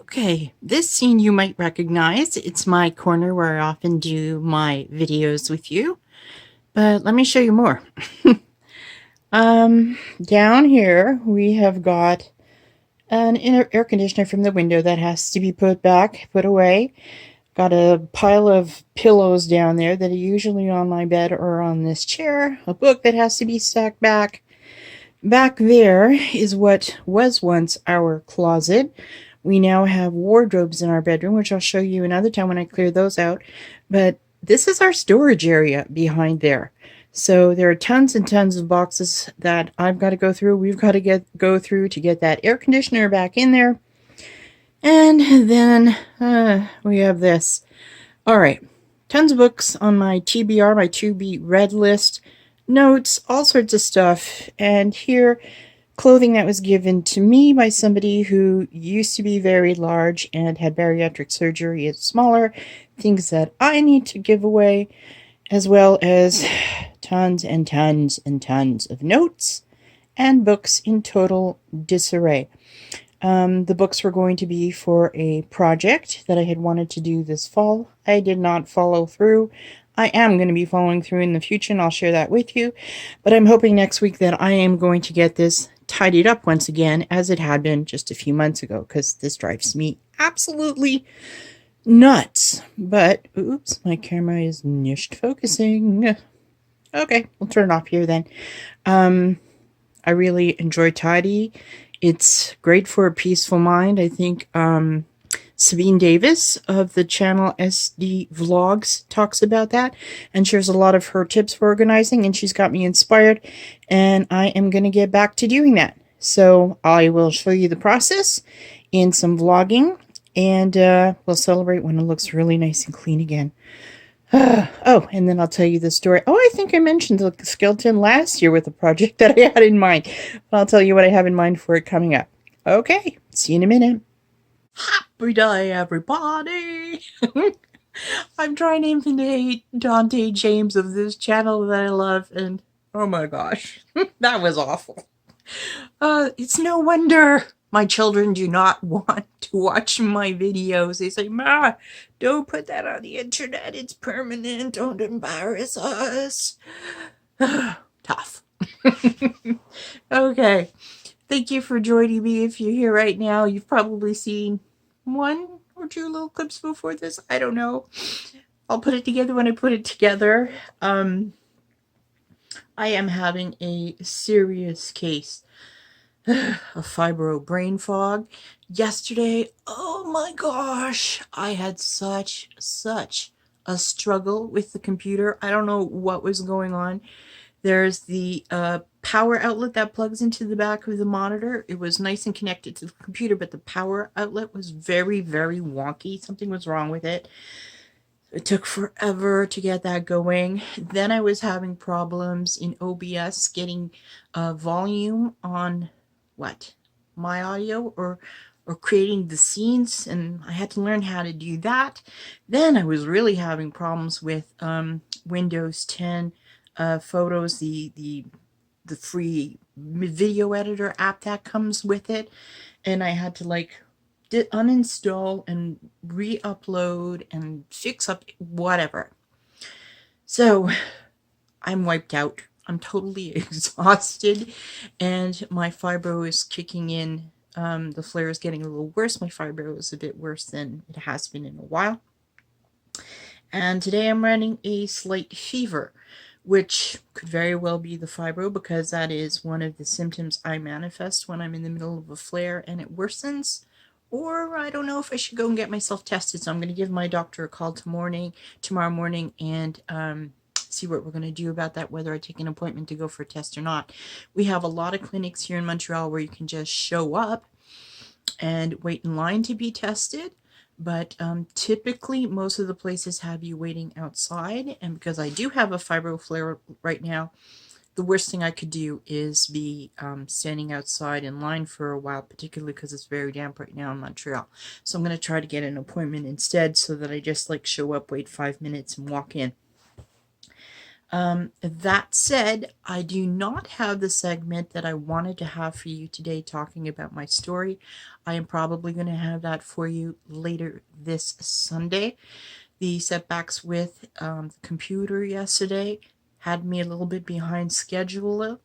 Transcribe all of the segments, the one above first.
Okay, this scene you might recognize. It's my corner where I often do my videos with you, but let me show you more. Down here we have got an inner air conditioner from the window that has to be put away. Got a pile of pillows down there that are usually on my bed or on this chair. A book that has to be stacked back. Back there is what was once our closet. We now have wardrobes in our bedroom, which I'll show you another time when I clear those out. But this is our storage area behind there. So there are tons and tons of boxes that I've got to go through. We've got to go through to get that air conditioner back in there. And then we have this. All right. Tons of books on my TBR, my to be read list. Notes, all sorts of stuff. And here, clothing that was given to me by somebody who used to be very large and had bariatric surgery. It's smaller. Things that I need to give away, as well as tons and tons and tons of notes and books in total disarray. The books were going to be for a project that I had wanted to do this fall. I did not follow through. I am going to be following through in the future, and I'll share that with you. But I'm hoping next week that I am going to get this tidied up once again, as it had been just a few months ago, because this drives me absolutely nuts. But, oops, my camera is nicht focusing. Okay, we'll turn it off here then. I really enjoy tidy. It's great for a peaceful mind. I think Sabine Davis of the channel SD Vlogs talks about that and shares a lot of her tips for organizing, and she's got me inspired, and I am going to get back to doing that. So I will show you the process in some vlogging, and we'll celebrate when it looks really nice and clean again. Oh, and then I'll tell you the story. Oh, I think I mentioned the skeleton last year with the project that I had in mind. But I'll tell you what I have in mind for it coming up. Okay, see you in a minute. Happy day, everybody! I'm trying to imitate Dante James of this channel that I love, and oh my gosh, that was awful. It's no wonder my children do not want to watch my videos. They say, "Ma, don't put that on the internet. It's permanent. Don't embarrass us." Tough. Okay. Thank you for joining me. If you're here right now, you've probably seen one or two little clips before this. I don't know. I'll put it together when I put it together. I am having a serious case of fibro brain fog. Yesterday, oh my gosh, I had such a struggle with the computer. I don't know what was going on. There's the power outlet that plugs into the back of the monitor. It was nice and connected to the computer, but the power outlet was very, very wonky. Something was wrong with it. It took forever to get that going. Then I was having problems in OBS getting volume on my audio or creating the scenes, and I had to learn how to do that. Then I was really having problems with Windows 10 Photos, the free video editor app that comes with it, and I had to uninstall and re-upload and fix up whatever. So I'm wiped out. I'm totally exhausted, and my fibro is kicking in. The flare is getting a little worse. My fibro is a bit worse than it has been in a while. And today I'm running a slight fever, which could very well be the fibro, because that is one of the symptoms I manifest when I'm in the middle of a flare and it worsens. Or I don't know if I should go and get myself tested, so I'm going to give my doctor a call tomorrow morning and see what we're going to do about that, whether I take an appointment to go for a test or not. We have a lot of clinics here in Montreal where you can just show up and wait in line to be tested. But typically, most of the places have you waiting outside. And because I do have a fibro flare right now, the worst thing I could do is be standing outside in line for a while, particularly because it's very damp right now in Montreal. So I'm going to try to get an appointment instead, so that I just show up, wait 5 minutes, and walk in. That said, I do not have the segment that I wanted to have for you today talking about my story. I am probably going to have that for you later this Sunday. The setbacks with the computer yesterday had me a little bit behind schedule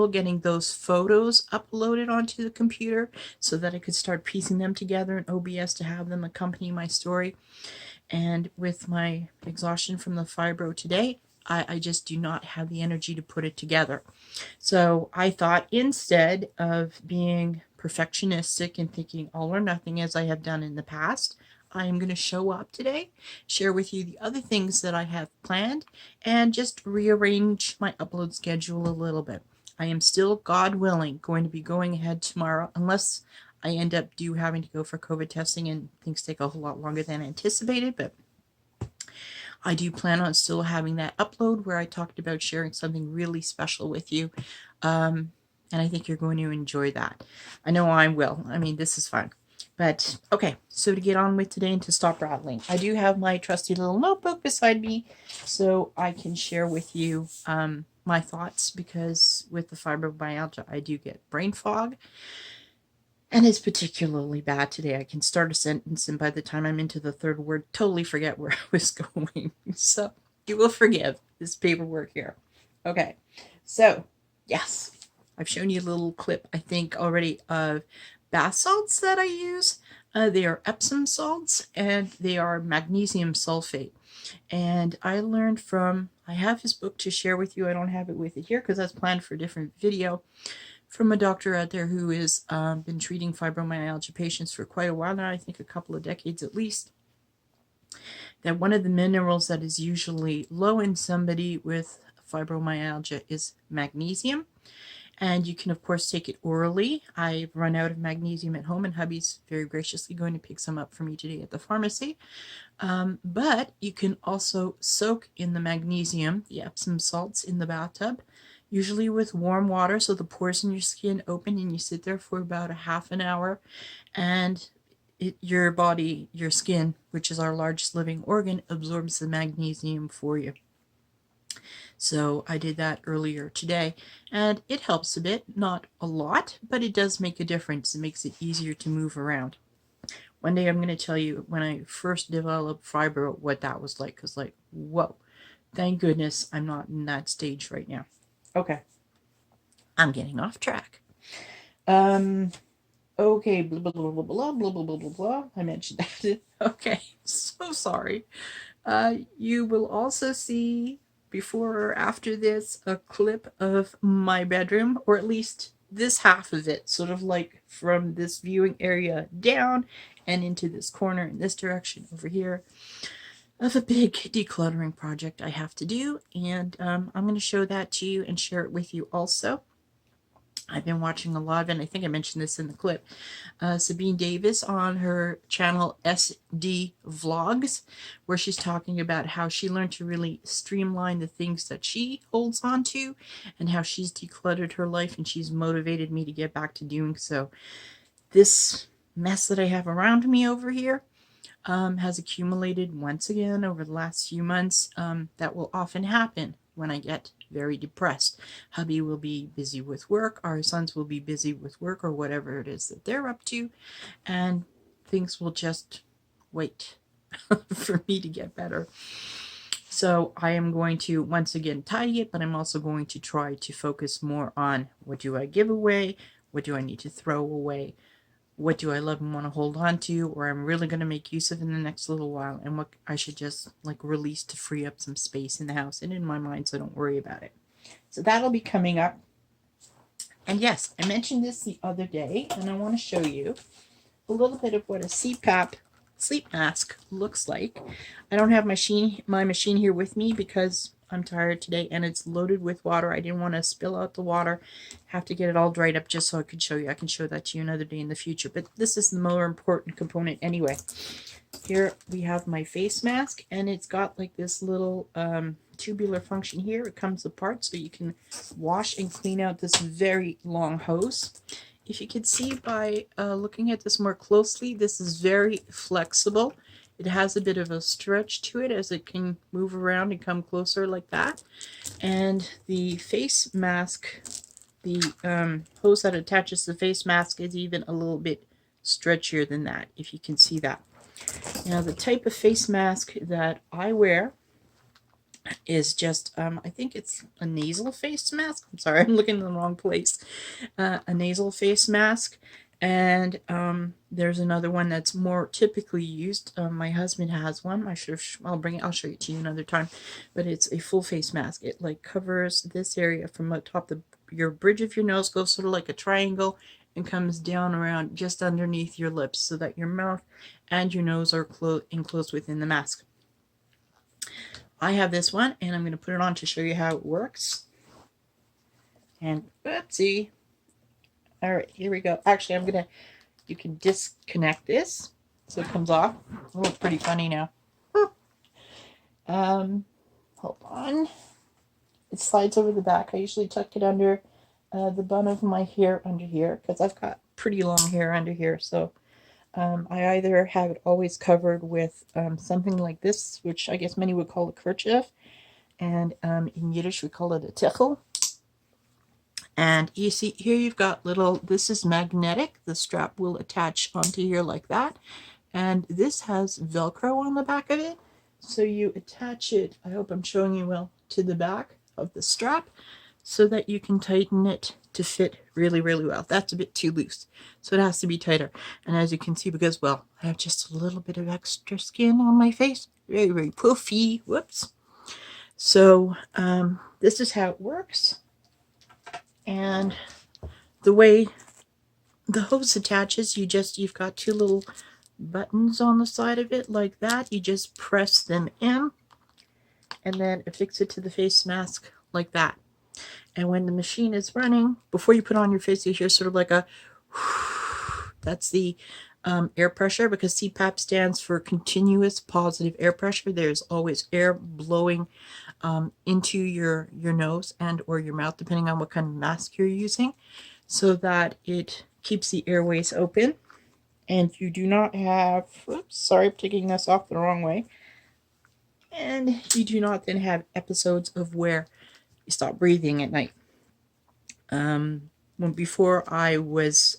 getting those photos uploaded onto the computer so that I could start piecing them together in OBS to have them accompany my story. And with my exhaustion from the fibro today, I just do not have the energy to put it together. So I thought, instead of being perfectionistic and thinking all or nothing as I have done in the past, I am going to show up today, share with you the other things that I have planned, and just rearrange my upload schedule a little bit. I am still, God willing, going to be going ahead tomorrow, unless I end up having to go for COVID testing and things take a whole lot longer than anticipated. But I do plan on still having that upload where I talked about sharing something really special with you. And I think you're going to enjoy that. I know I will. I mean, this is fun. But okay, so to get on with today and to stop rattling, I do have my trusty little notebook beside me so I can share with you my thoughts, because with the fibromyalgia, I do get brain fog. And it's particularly bad today. I can start a sentence, and by the time I'm into the third word, totally forget where I was going. So you will forgive this paperwork here. Okay, so yes, I've shown you a little clip, I think, already of bath salts that I use. They are Epsom salts, and they are magnesium sulfate. And I learned from, I have his book to share with you. I don't have it with it here because that's planned for a different video, from a doctor out there who has been treating fibromyalgia patients for quite a while now, I think a couple of decades at least, that one of the minerals that is usually low in somebody with fibromyalgia is magnesium. And you can, of course, take it orally. I've run out of magnesium at home, and hubby's very graciously going to pick some up for me today at the pharmacy. But you can also soak in the magnesium, the Epsom salts, in the bathtub, usually with warm water, so the pores in your skin open, and you sit there for about a half an hour, and your body, your skin, which is our largest living organ, absorbs the magnesium for you. So I did that earlier today, and it helps a bit, not a lot, but it does make a difference. It makes it easier to move around. One day I'm going to tell you when I first developed fibro what that was like, because like, whoa, thank goodness I'm not in that stage right now. Okay, I'm getting off track. Okay, blah, blah, blah, blah, blah, blah, blah, blah, blah, blah. I mentioned that. Okay, so sorry. You will also see, before or after this, a clip of my bedroom, or at least this half of it, sort of like from this viewing area down and into this corner in this direction over here, of a big decluttering project I have to do. And I'm going to show that to you and share it with you also. I've been watching a lot of, and I think I mentioned this in the clip, Sabine Davis on her channel SD Vlogs, where she's talking about how she learned to really streamline the things that she holds on to, and how she's decluttered her life, and she's motivated me to get back to doing so. This mess that I have around me over here has accumulated once again over the last few months. That will often happen when I get very depressed. Hubby will be busy with work, our sons will be busy with work, or whatever it is that they're up to, and things will just wait for me to get better. So I am going to once again tidy it, but I'm also going to try to focus more on what do I give away, what do I need to throw away, what do I love and want to hold on to, or I'm really going to make use of in the next little while, and what I should just like release to free up some space in the house and in my mind, so don't worry about it. So that'll be coming up. And yes, I mentioned this the other day, and I want to show you a little bit of what a CPAP sleep mask looks like. I don't have my machine here with me because I'm tired today, and it's loaded with water. I didn't want to spill out the water, have to get it all dried up just so I could show you. I can show that to you another day in the future, but this is the more important component anyway. Here we have my face mask, and it's got like this little tubular function here. It comes apart so you can wash and clean out this very long hose. If you can see by looking at this more closely, this is very flexible. It has a bit of a stretch to it as it can move around and come closer like that. And the face mask, the hose that attaches the face mask is even a little bit stretchier than that, if you can see that. Now, the type of face mask that I wear is just, I think it's a nasal face mask. I'm sorry, I'm looking in the wrong place. A nasal face mask. And there's another one that's more typically used. My husband has one. I'll show it to you another time. But it's a full face mask. It like covers this area from the top of your bridge of your nose, goes sort of like a triangle, and comes down around just underneath your lips so that your mouth and your nose are enclosed within the mask. I have this one, and I'm going to put it on to show you how it works. And oopsie. All right, here we go. Actually, you can disconnect this so it comes off. It looks pretty funny now. Hold on. It slides over the back. I usually tuck it under the bun of my hair under here because I've got pretty long hair under here. So I either have it always covered with something like this, which I guess many would call a kerchief, and in Yiddish we call it a tichel. And you see here you've got this is magnetic. The strap will attach onto here like that. And this has Velcro on the back of it. So you attach it, I hope I'm showing you well, to the back of the strap so that you can tighten it to fit really, really well. That's a bit too loose, so it has to be tighter. And as you can see, because, well, I have just a little bit of extra skin on my face, very, very puffy, whoops. So this is how it works. And the way the hose attaches, you've got two little buttons on the side of it like that. You just press them in and then affix it to the face mask like that. And when the machine is running, before you put on your face, you hear sort of like a that's the air pressure, because CPAP stands for continuous positive air pressure. There's always air blowing into your nose and or your mouth, depending on what kind of mask you're using, so that it keeps the airways open. And you do not have, oops, sorry, I'm taking this off the wrong way. And you do not then have episodes of where you stop breathing at night. Before I was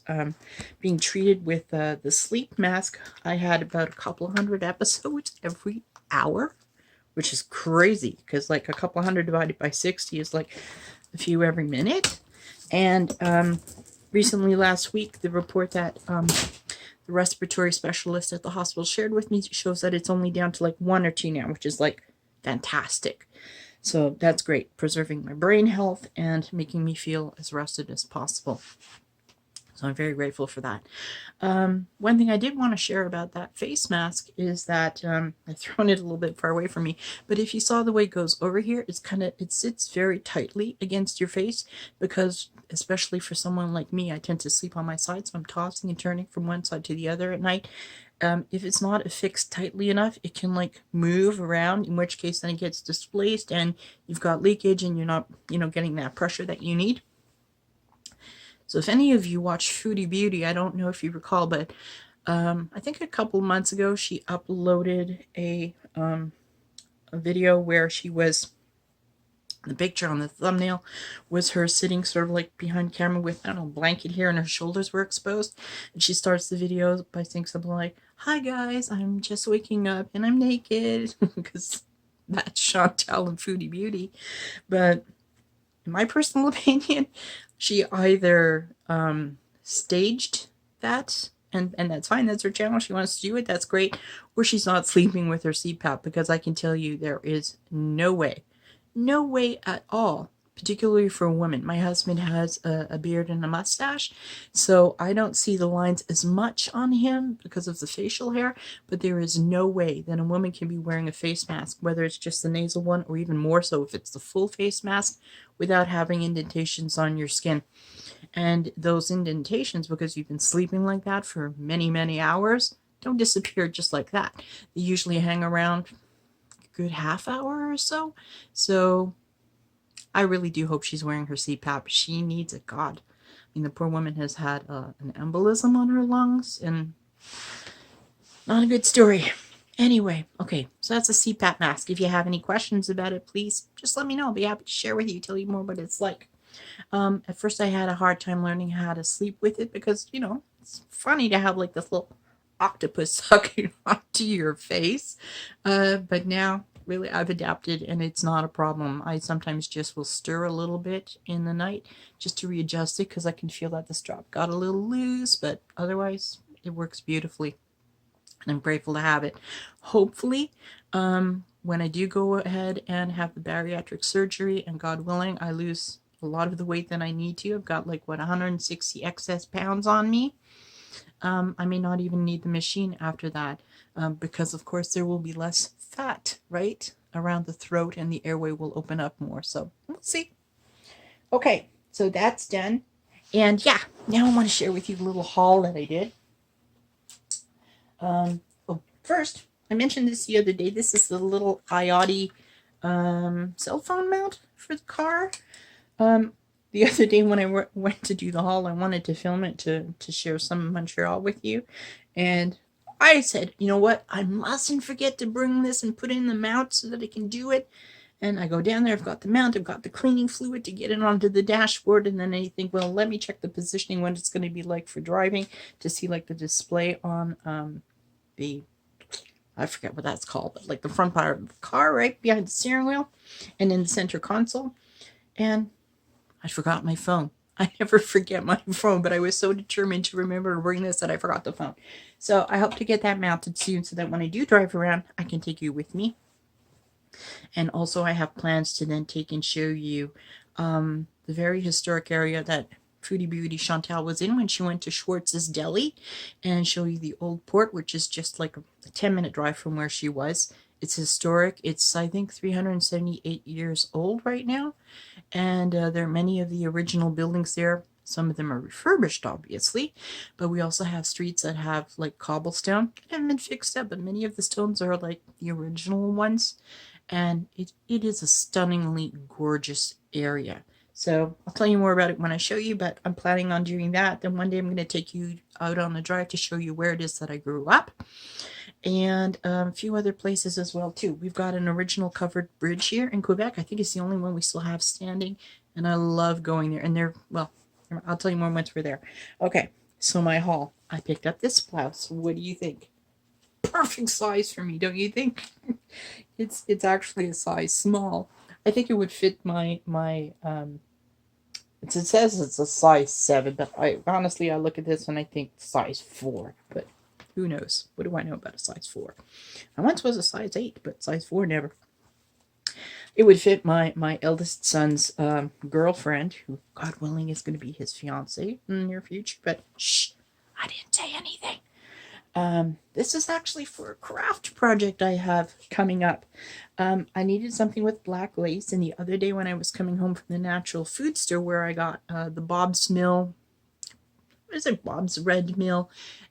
being treated with the sleep mask, I had about a couple hundred episodes every hour, which is crazy because like a couple hundred divided by 60 is like a few every minute. And recently, last week, the report that the respiratory specialist at the hospital shared with me shows that it's only down to like 1 or 2 now, which is like fantastic. So that's great, preserving my brain health and making me feel as rested as possible. So I'm very grateful for that. One thing I did want to share about that face mask is that I've thrown it a little bit far away from me, but if you saw the way it goes over here, it sits very tightly against your face, because especially for someone like me, I tend to sleep on my side, so I'm tossing and turning from one side to the other at night. If it's not affixed tightly enough, it can like move around, in which case then it gets displaced and you've got leakage and you're not, getting that pressure that you need. So if any of you watch Foodie Beauty, I don't know if you recall, but I think a couple months ago she uploaded a video where the picture on the thumbnail was her sitting sort of like behind camera with, I don't know, a blanket here, and her shoulders were exposed. And she starts the video by saying something like, "Hi guys, I'm just waking up and I'm naked," because that's Chantal and Foodie Beauty. But in my personal opinion, she either staged that, and that's fine, that's her channel, she wants to do it, that's great, or she's not sleeping with her CPAP, because I can tell you there is no way at all, particularly for a woman. My husband has a beard and a mustache, so I don't see the lines as much on him because of the facial hair, but there is no way that a woman can be wearing a face mask, whether it's just the nasal one or even more so if it's the full face mask, without having indentations on your skin. And those indentations, because you've been sleeping like that for many, many hours, don't disappear just like that. They usually hang around a good half hour or so. So I really do hope she's wearing her CPAP. She needs it, God. I mean, the poor woman has had an embolism on her lungs, and not a good story. Anyway, okay, so that's a CPAP mask. If you have any questions about it, please just let me know. I'll be happy to share with you, tell you more what it's like. At first I had a hard time learning how to sleep with it because, it's funny to have like this little octopus sucking onto your face. But now really I've adapted and it's not a problem. I sometimes just will stir a little bit in the night just to readjust it because I can feel that the strap got a little loose, but otherwise it works beautifully. And I'm grateful to have it. Hopefully, when I do go ahead and have the bariatric surgery, and God willing, I lose a lot of the weight that I need to. I've got 160 excess pounds on me. I may not even need the machine after that, because of course there will be less fat, right, around the throat, and the airway will open up more. So we'll see. Okay, so that's done. And yeah, now I want to share with you a little haul that I did. First, I mentioned this the other day. This is the little awry cell phone mount for the car. The other day when I went to do the haul, I wanted to film it to share some of Montreal with you. And I said, you know what? I mustn't forget to bring this and put in the mount so that I can do it. And I go down there, I've got the mount, I've got the cleaning fluid to get it onto the dashboard. And then I think, well, let me check the positioning, what it's going to be like for driving, to see the display on I forget what that's called, but the front part of the car, right behind the steering wheel and in the center console. And I forgot my phone. I never forget my phone, but I was so determined to remember to bring this that I forgot the phone. So I hope to get that mounted soon so that when I do drive around, I can take you with me. And also I have plans to then take and show you the very historic area that Foodie Beauty Chantal was in when she went to Schwartz's Deli, and show you the old port, which is just like a 10-minute drive from where she was. It's historic. It's, I think, 378 years old right now. And there are many of the original buildings there. Some of them are refurbished, obviously, but we also have streets that have cobblestone. It haven't been fixed up, but many of the stones are like the original ones. And it is a stunningly gorgeous area. So I'll tell you more about it when I show you, but I'm planning on doing that. Then one day I'm going to take you out on a drive to show you where it is that I grew up, and a few other places as well too. We've got an original covered bridge here in Quebec. I think it's the only one we still have standing, and I love going there. And I'll tell you more once we're there. Okay, so my haul. I picked up this blouse. What do you think? Perfect size for me, don't you think? It's actually a size small. I think it would fit my it says it's a size 7, but I look at this and I think size 4, but who knows? What do I know about a size 4? I once was a size 8, but size 4 never. It would fit my eldest son's girlfriend, who, God willing, is going to be his fiance in the near future, but shh, I didn't say anything. This is actually for a craft project I have coming up. I needed something with black lace, and the other day when I was coming home from the natural food store where I got the Bob's Mill, what is it, Bob's Red Mill,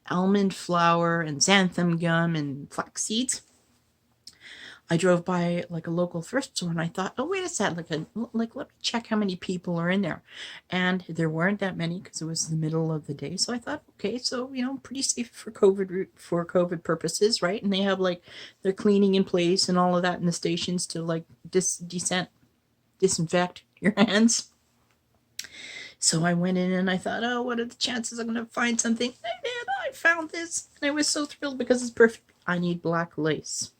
almond flour and xanthan gum and flax seeds, I drove by a local thrift store and I thought, oh, wait a sec, let me check how many people are in there. And there weren't that many because it was the middle of the day. So I thought, okay, so, pretty safe for COVID purposes, right? And they have their cleaning in place and all of that in the stations to disinfect your hands. So I went in and I thought, oh, what are the chances I'm going to find something? And I did. I found this. And I was so thrilled because it's perfect. I need black lace.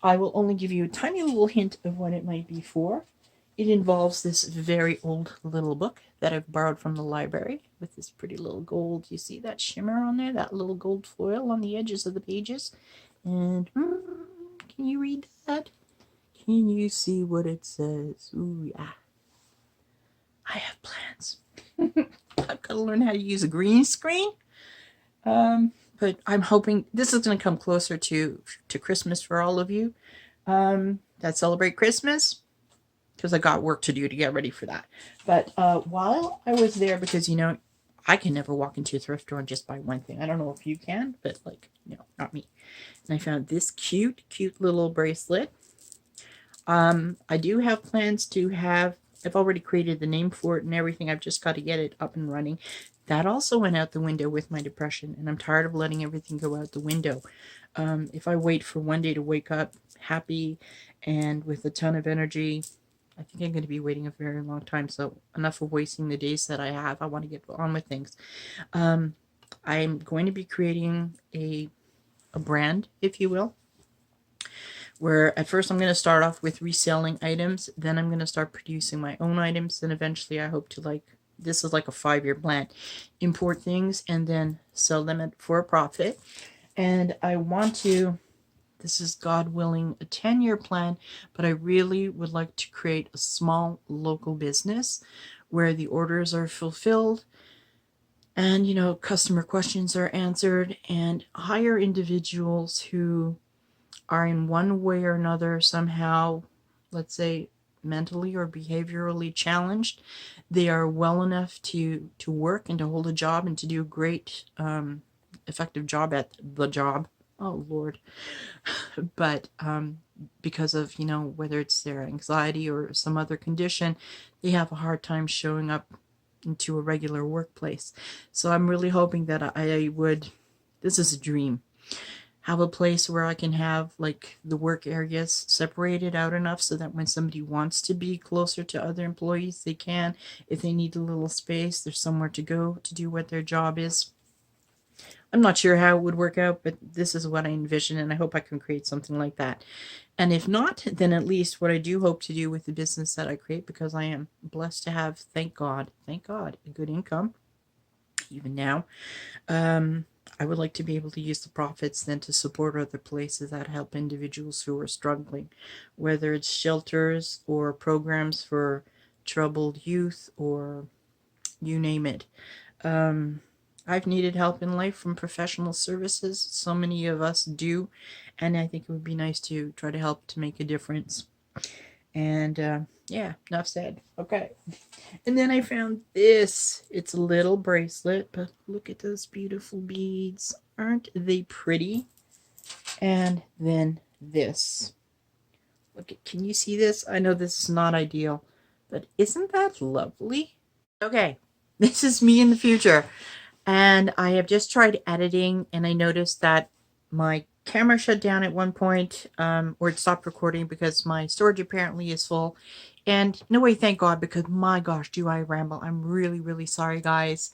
I will only give you a tiny little hint of what it might be for. It involves this very old little book that I've borrowed from the library with this pretty little gold. You see that shimmer on there? That little gold foil on the edges of the pages? And can you read that? Can you see what it says? Ooh, yeah. I have plans. I've got to learn how to use a green screen. But I'm hoping this is going to come closer to Christmas for all of you that celebrate Christmas, because I got work to do to get ready for that. But while I was there, because, I can never walk into a thrift store and just buy one thing. I don't know if you can, but not me. And I found this cute little bracelet. I do have plans to have, I've already created the name for it and everything. I've just got to get it up and running. that also went out the window with my depression, and I'm tired of letting everything go out the window. If I wait for one day to wake up happy and with a ton of energy, I think I'm going to be waiting a very long time. So enough of wasting the days that I have. I want to get on with things. I'm going to be creating a brand, if you will, where at first I'm going to start off with reselling items, then I'm going to start producing my own items, and eventually I hope to, like, this is like a 5-year plan, import things and then sell them for a profit. And I want to, this is God willing, a 10-year plan, but I really would like to create a small local business where the orders are fulfilled and, you know, customer questions are answered, and hire individuals who are in one way or another somehow, let's say, mentally or behaviorally challenged. They are well enough to work and to hold a job and to do a great effective job at the job. Oh Lord. But because of, you know, whether it's their anxiety or some other condition, they have a hard time showing up into a regular workplace. So I'm really hoping that I would, this is a dream, have a place where I can have, like, the work areas separated out enough so that when somebody wants to be closer to other employees, they can. If they need a little space, there's somewhere to go to do what their job is. I'm not sure how it would work out, but this is what I envision, and I hope I can create something like that. And if not, then at least what I do hope to do with the business that I create, because I am blessed to have, thank God, a good income, even now. I would like to be able to use the profits then to support other places that help individuals who are struggling, whether it's shelters or programs for troubled youth or you name it. I've needed help in life from professional services. So many of us do. And I think it would be nice to try to help to make a difference. And yeah, enough said. Okay. And then I found this. It's a little bracelet, but look at those beautiful beads. Aren't they pretty? And then this. Look at, can you see this? I know this is not ideal, but isn't that lovely? Okay. This is me in the future. And I have just tried editing, and I noticed that my camera shut down at one point, or it stopped recording because my storage apparently is full. And no way, thank God, because my gosh, do I ramble. I'm really, really sorry, guys.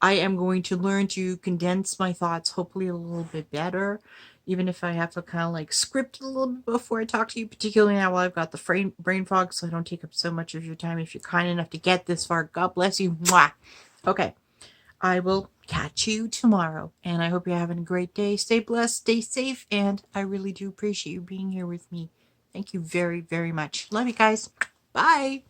I am going to learn to condense my thoughts, hopefully a little bit better, even if I have to kind of like script a little bit before I talk to you, particularly now while I've got the brain fog, so I don't take up so much of your time. If you're kind enough to get this far, God bless you. Mwah. Okay. I will catch you tomorrow, and I hope you're having a great day. Stay blessed, stay safe, and I really do appreciate you being here with me. Thank you very, very much. Love you guys. Bye.